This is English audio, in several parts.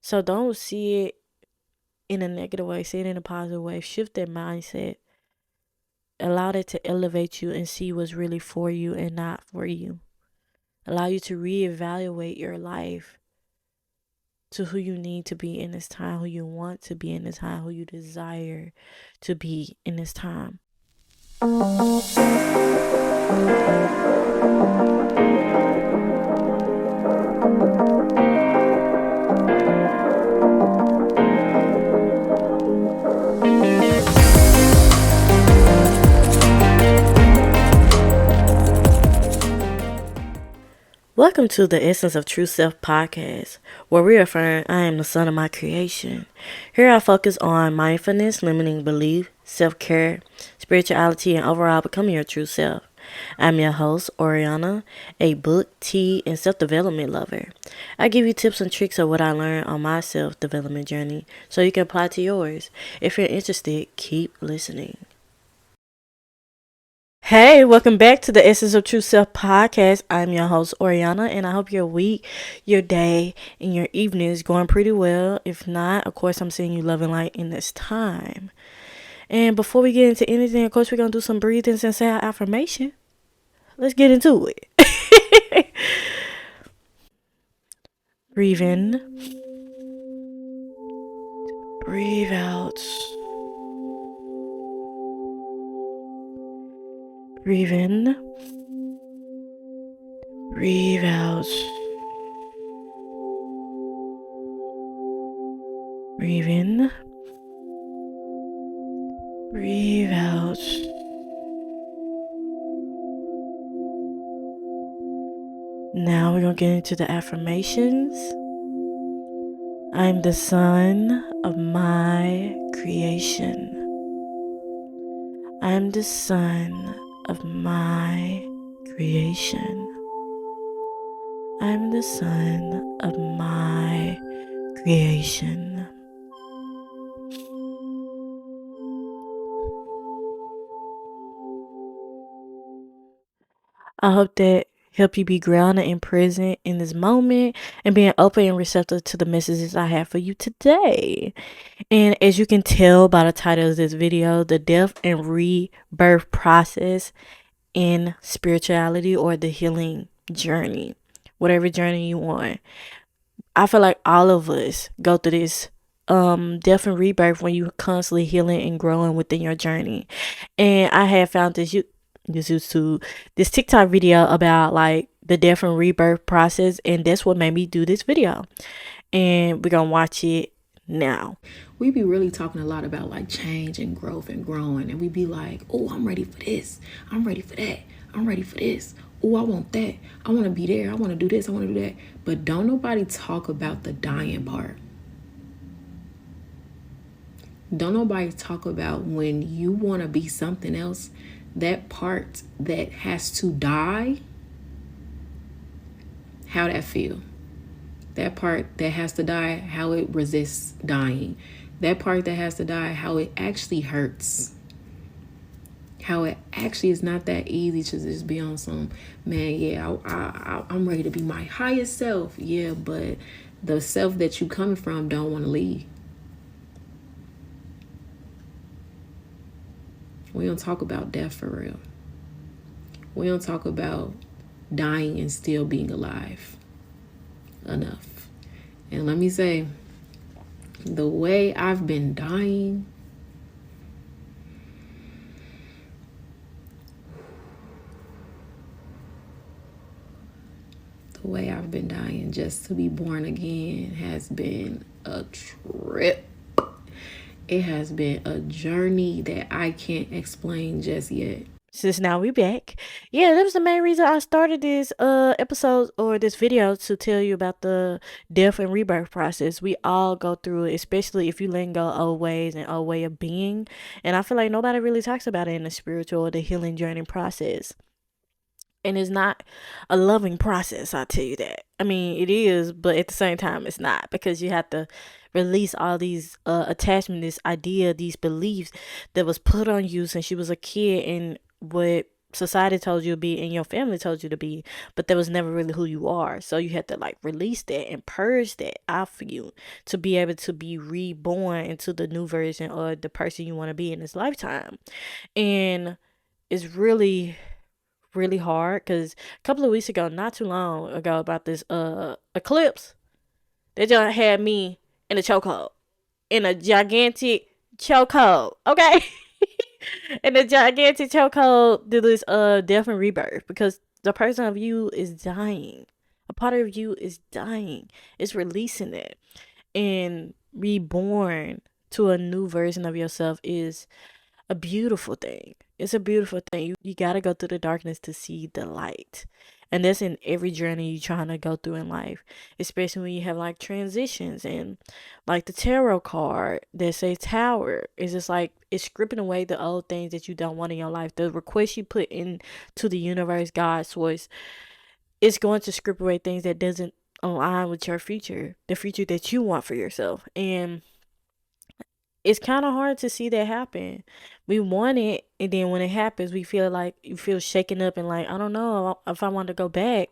So don't see it in a negative way, see it in a positive way. Shift that mindset. Allow that to elevate you and see what's really for you and not for you. Allow you to reevaluate your life to who you need to be in this time, who you want to be in this time, who you desire to be in this time. Welcome to the Essence of True Self podcast, where we affirm I am the son of my creation. Here I focus on mindfulness, limiting belief, self-care, spirituality, and overall becoming your true self. I'm your host, Oriana, a book, tea, and self-development lover. I give you tips and tricks of what I learned on my self-development journey so you can apply to yours. If you're interested, keep listening. Hey, welcome back to the Essence of True Self podcast. I'm your host, Oriana, and I hope your week, your day, and your evening is going pretty well. If not, of course, I'm seeing you love and light in this time. And before we get into anything, of course, we're going to do some breathing and say our affirmation. Let's get into it. Breathe in. Breathe out. Breathe in. Breathe out. Breathe in. Breathe out. Now we're going to get into the affirmations. I'm the son of my creation. I'm the son of my creation. I'm the son of my creation. I hope that help you be grounded and present in this moment and being open and receptive to the messages I have for you today. And as you can tell by the title of this video, the death and rebirth process in spirituality or the healing journey, whatever journey you want. I feel like all of us go through this death and rebirth when you constantly healing and growing within your journey. And I have found this TikTok video about like the death and rebirth process, and that's what made me do this video. And we're gonna watch it now. We be really talking a lot about like change and growth and growing, and we be like, oh, I'm ready for this, I'm ready for that, I'm ready for this, oh, I want that, I want to be there, I want to do this, I want to do that. But don't nobody talk about the dying part. Don't nobody talk about when you want to be something else, that part that has to die, how that feel. That part that has to die, how it resists dying. That part that has to die, how it actually hurts. How it actually is not that easy to just be on some, man, yeah, I'm ready to be my highest self. Yeah, but the self that you coming from don't want to leave. We don't talk about death for real. We don't talk about dying and still being alive enough. And let me say, the way I've been dying, just to be born again has been a trip. It has been a journey that I can't explain just yet. Since now we back. Yeah, that was the main reason I started this episode or this video, to tell you about the death and rebirth process. We all go through it, especially if you let go old ways and old way of being. And I feel like nobody really talks about it in the spiritual or the healing journey process. And it's not a loving process, I'll tell you that. I mean, it is, but at the same time, it's not, because you have to release all these attachment, this idea, these beliefs that was put on you since you was a kid, and what society told you to be and your family told you to be, but that was never really who you are. So you had to like release that and purge that out for you to be able to be reborn into the new version or the person you want to be in this lifetime. And it's really really hard because a couple of weeks ago, not too long ago, about this eclipse, they just had me in a chokehold, in a gigantic chokehold, okay? In a gigantic chokehold to this death and rebirth, because the person of you is dying. A part of you is dying. It's releasing it, and reborn to a new version of yourself is a beautiful thing. It's a beautiful thing. You got to go through the darkness to see the light. And that's in every journey you're trying to go through in life, especially when you have like transitions and like the tarot card that says tower. It's just like it's stripping away the old things that you don't want in your life. The request you put into the universe, God's source, it's going to strip away things that doesn't align with your future, the future that you want for yourself. And it's kind of hard to see that happen. We want it, and then when it happens, we feel like you feel shaken up and like, I don't know if I want to go back.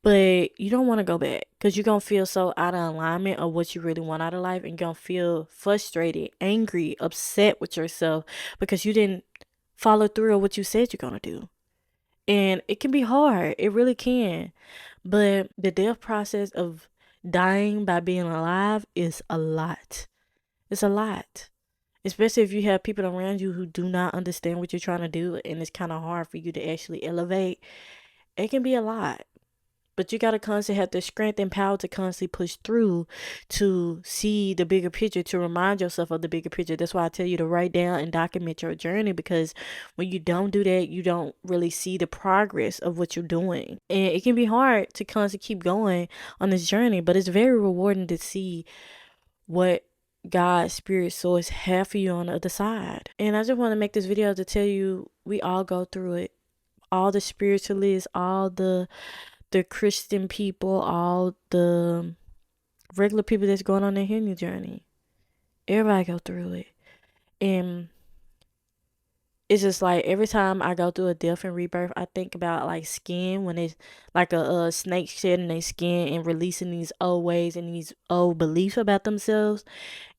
But you don't want to go back because you're going to feel so out of alignment of what you really want out of life, and you're going to feel frustrated, angry, upset with yourself because you didn't follow through on what you said you're going to do. And it can be hard. It really can. But the death process of dying by being alive is a lot. It's a lot. Especially if you have people around you who do not understand what you're trying to do, and it's kind of hard for you to actually elevate. It can be a lot. But you got to constantly have the strength and power to constantly push through to see the bigger picture, to remind yourself of the bigger picture. That's why I tell you to write down and document your journey, because when you don't do that, you don't really see the progress of what you're doing. And it can be hard to constantly keep going on this journey, but it's very rewarding to see what God's spirit source have for you on the other side. And I just want to make this video to tell you we all go through it. All the spiritualists, all the Christian people, all the regular people that's going on their healing journey. Everybody go through it. And it's just like every time I go through a death and rebirth, I think about like skin, when it's like a snake shedding their skin and releasing these old ways and these old beliefs about themselves,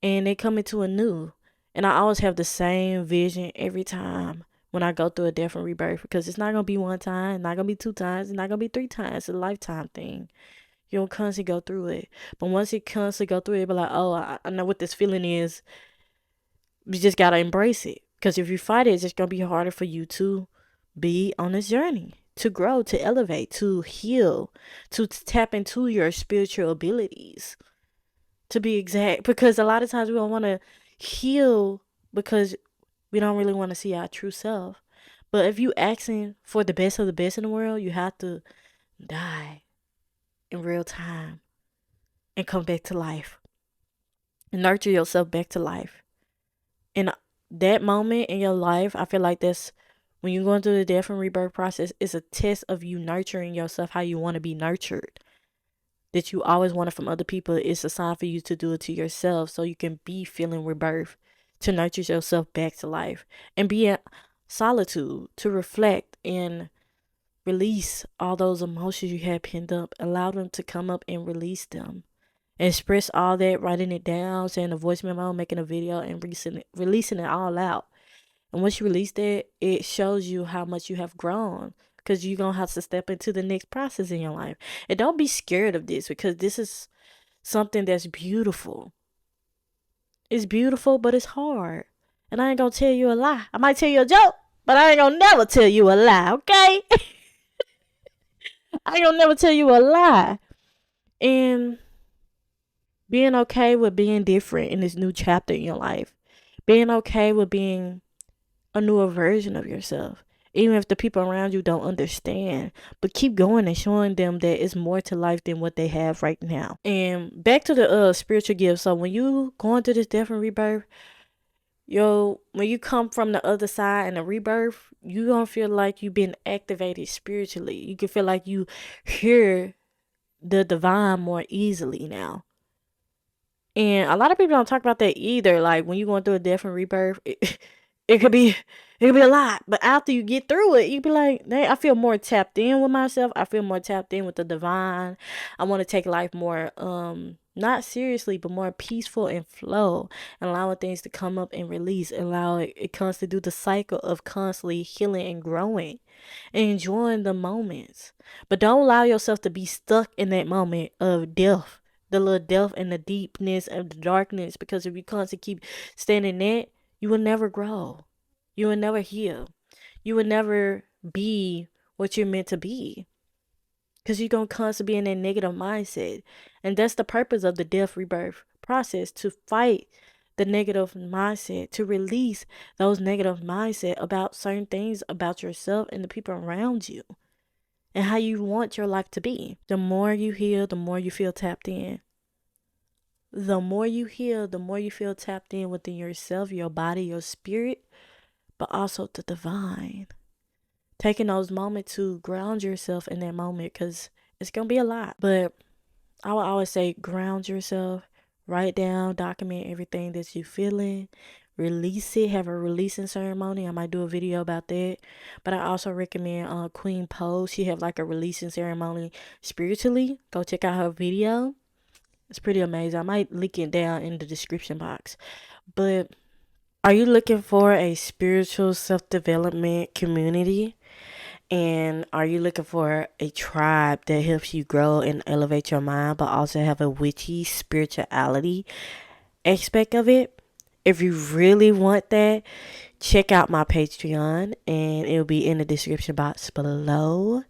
and they come into a new. And I always have the same vision every time when I go through a death and rebirth, because it's not gonna be one time, it's not gonna be two times, it's not gonna be three times. It's a lifetime thing. You'll constantly go through it. But once you constantly go through it, be like, oh, I know what this feeling is. You just gotta embrace it. Because if you fight it, it's just gonna be harder for you to be on this journey, to grow, to elevate, to heal, to tap into your spiritual abilities. To be exact, because a lot of times we don't want to heal because we don't really want to see our true self. But if you asking for the best of the best in the world, you have to die in real time and come back to life and nurture yourself back to life. And that moment in your life, I feel like that's when you're going through the death and rebirth process, it's a test of you nurturing yourself how you want to be nurtured. That you always want it from other people, it's a sign for you to do it to yourself, so you can be feeling rebirth, to nurture yourself back to life, and be in solitude, to reflect and release all those emotions you had pinned up. Allow them to come up and release them. Express all that, writing it down, saying a voice memo, making a video, and releasing it all out. And once you release that, it shows you how much you have grown, because you're going to have to step into the next process in your life. And don't be scared of this, because this is something that's beautiful. It's beautiful, but it's hard. And I ain't going to tell you a lie. I might tell you a joke, but I ain't going to never tell you a lie, okay? I ain't going to never tell you a lie. And being okay with being different in this new chapter in your life. Being okay with being a newer version of yourself, even if the people around you don't understand. But keep going and showing them that it's more to life than what they have right now. And back to the spiritual gifts. So when you going through this death and rebirth, when you come from the other side in the rebirth, you gonna feel like you've been activated spiritually. You can feel like you hear the divine more easily now. And a lot of people don't talk about that either. Like when you're going through a death and rebirth, it could be It'll be a lot. But after you get through it, you be like, I feel more tapped in with myself. I feel more tapped in with the divine. I want to take life more not seriously, but more peaceful and flow, and allowing things to come up and release, allow it comes to do the cycle of constantly healing and growing and enjoying the moments. But don't allow yourself to be stuck in that moment of death, the little death and the deepness of the darkness, because if you constantly keep standing in that, you will never grow. You will never heal. You will never be what you're meant to be. Because you're going to constantly be in that negative mindset. And that's the purpose of the death rebirth process, to fight the negative mindset, to release those negative mindset about certain things about yourself and the people around you and how you want your life to be. The more you heal, the more you feel tapped in. The more you heal, the more you feel tapped in within yourself, your body, your spirit, but also the divine. Taking those moments to ground yourself in that moment, because it's going to be a lot. But I would always say ground yourself, write down, document everything that you're feeling, release it, have a releasing ceremony. I might do a video about that. But I also recommend Queen Pose. She have like a releasing ceremony spiritually. Go check out her video. It's pretty amazing. I might link it down in the description box. But are you looking for a spiritual self-development community? And are you looking for a tribe that helps you grow and elevate your mind, but also have a witchy spirituality aspect of it? If you really want that, check out my Patreon, and it'll be in the description box below.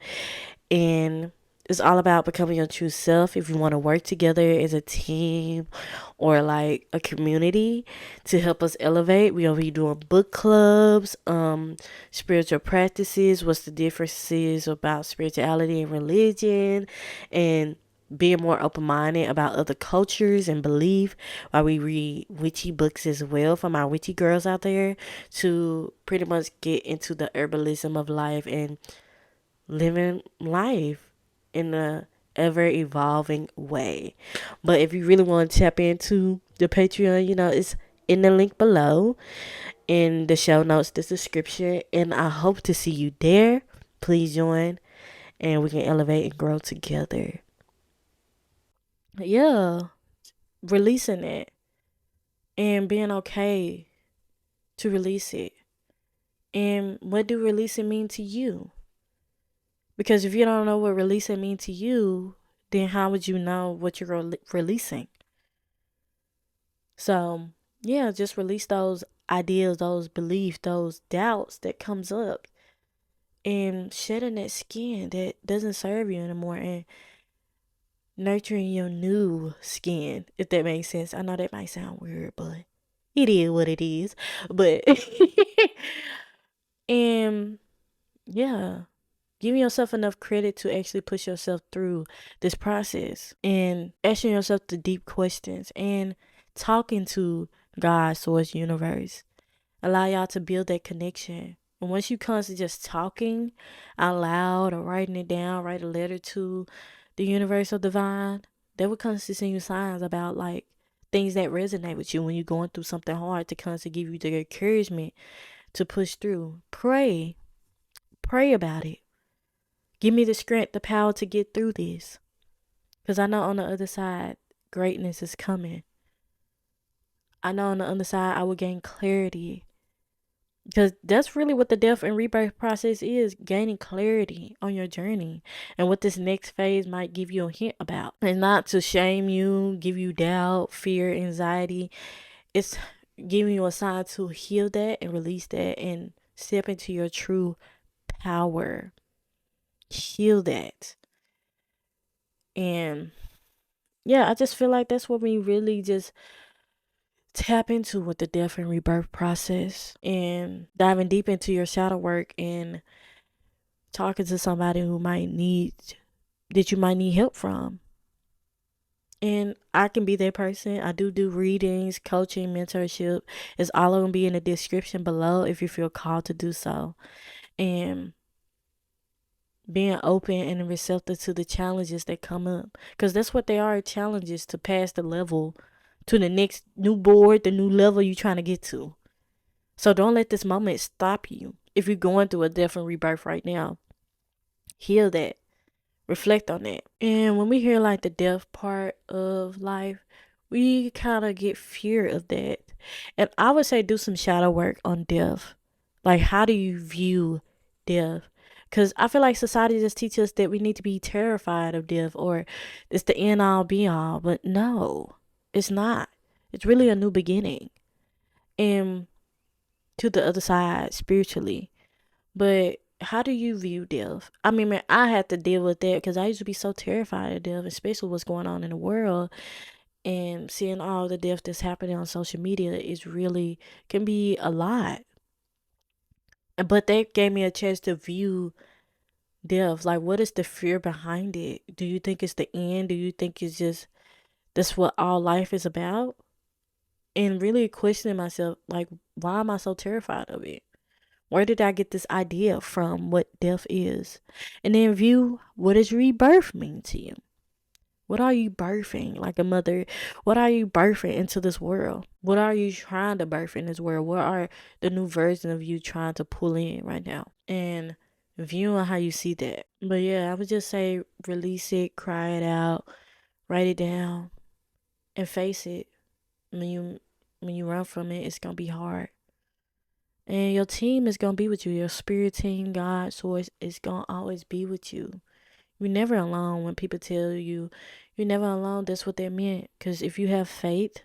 And it's all about becoming your true self. If you want to work together as a team or like a community to help us elevate, we'll be doing book clubs, spiritual practices, what's the differences about spirituality and religion, and being more open-minded about other cultures and belief, while we read witchy books as well from our witchy girls out there, to pretty much get into the herbalism of life and living life in a ever evolving way. But if you really want to tap into the Patreon, it's in the link below, in the show notes, the description, and I hope to see you there. Please join, and we can elevate and grow together. Yeah, releasing it and being okay to release it. And what do releasing mean to you? Because if you don't know what releasing means to you, then how would you know what you're releasing? So, yeah, just release those ideas, those beliefs, those doubts that comes up, and shedding that skin that doesn't serve you anymore, and nurturing your new skin, if that makes sense. I know that might sound weird, but it is what it is. But, and yeah, giving yourself enough credit to actually push yourself through this process, and asking yourself the deep questions, and talking to God, source, universe. Allow y'all to build that connection. And once you constantly just talking out loud or writing it down, write a letter to the universe or divine, they will constantly send you signs about like things that resonate with you when you're going through something hard, to constantly give you the encouragement to push through. Pray about it. Give me the strength, the power to get through this. Because I know on the other side, greatness is coming. I know on the other side, I will gain clarity. Because that's really what the death and rebirth process is, gaining clarity on your journey and what this next phase might give you a hint about. And not to shame you, give you doubt, fear, anxiety. It's giving you a sign to heal that and release that and step into your true power. Heal that. And yeah, I just feel like that's what we really just tap into with the death and rebirth process, and diving deep into your shadow work and talking to somebody who might need that you might need help from. And I can be that person. I do readings, coaching, mentorship. It's all going to be in the description below if you feel called to do so. And being open and receptive to the challenges that come up, because that's what they are, challenges to pass the level to the next new board, the new level you're trying to get to. So don't let this moment stop you. If you're going through a death and rebirth right now, heal that. Reflect on that. And when we hear like the death part of life, we kind of get fear of that. And I would say do some shadow work on death. Like, how do you view death? Because I feel like society just teaches us that we need to be terrified of death or it's the end all be all. But no, it's not. It's really a new beginning. And to the other side spiritually. But how do you view death? I mean, man, I had to deal with that because I used to be so terrified of death, especially what's going on in the world. And seeing all the death that's happening on social media is really can be a lot. But that gave me a chance to view death. Like, what is the fear behind it? Do you think it's the end? Do you think it's just that's what all life is about? And really questioning myself, like, why am I so terrified of it? Where did I get this idea from what death is? And then view what does rebirth mean to you? What are you birthing like a mother? What are you birthing into this world? What are you trying to birth in this world? What are the new version of you trying to pull in right now? And viewing how you see that. But yeah, I would just say release it, cry it out, write it down, and face it. When you run from it, it's gonna be hard. And your team is gonna be with you. Your spirit team, God, source is gonna always be with you. You're never alone when people tell you you're never alone. That's what they meant. Because if you have faith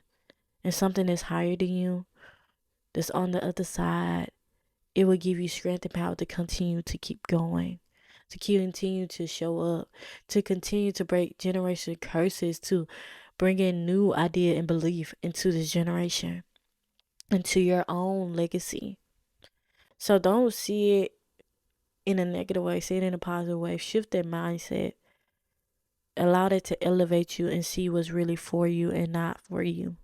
in something that's higher than you, that's on the other side, it will give you strength and power to continue to keep going, to continue to show up, to continue to break generation curses, to bring in new idea and belief into this generation, into your own legacy. So don't see it in a negative way, see it in a positive way. Shift that mindset. Allow that to elevate you and see what's really for you and not for you.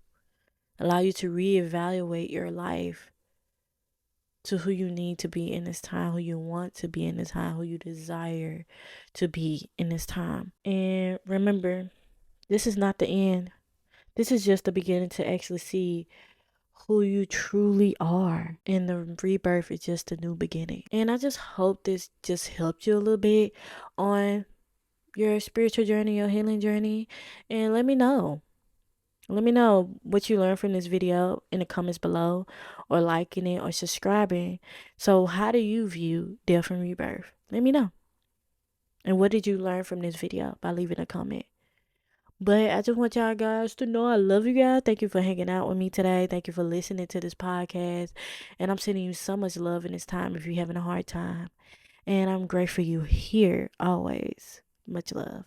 Allow you to reevaluate your life to who you need to be in this time, who you want to be in this time, who you desire to be in this time. And remember, this is not the end. This is just the beginning to actually see who you truly are. And the rebirth is just a new beginning. And I just hope this just helped you a little bit on your spiritual journey, your healing journey. And let me know. Let me know what you learned from this video in the comments below, or liking it or subscribing. So how do you view death and rebirth? Let me know. And what did you learn from this video by leaving a comment? But I just want y'all guys to know I love you guys. Thank you for hanging out with me today. Thank you for listening to this podcast. And I'm sending you so much love in this time if you're having a hard time. And I'm grateful for you here always. Much love.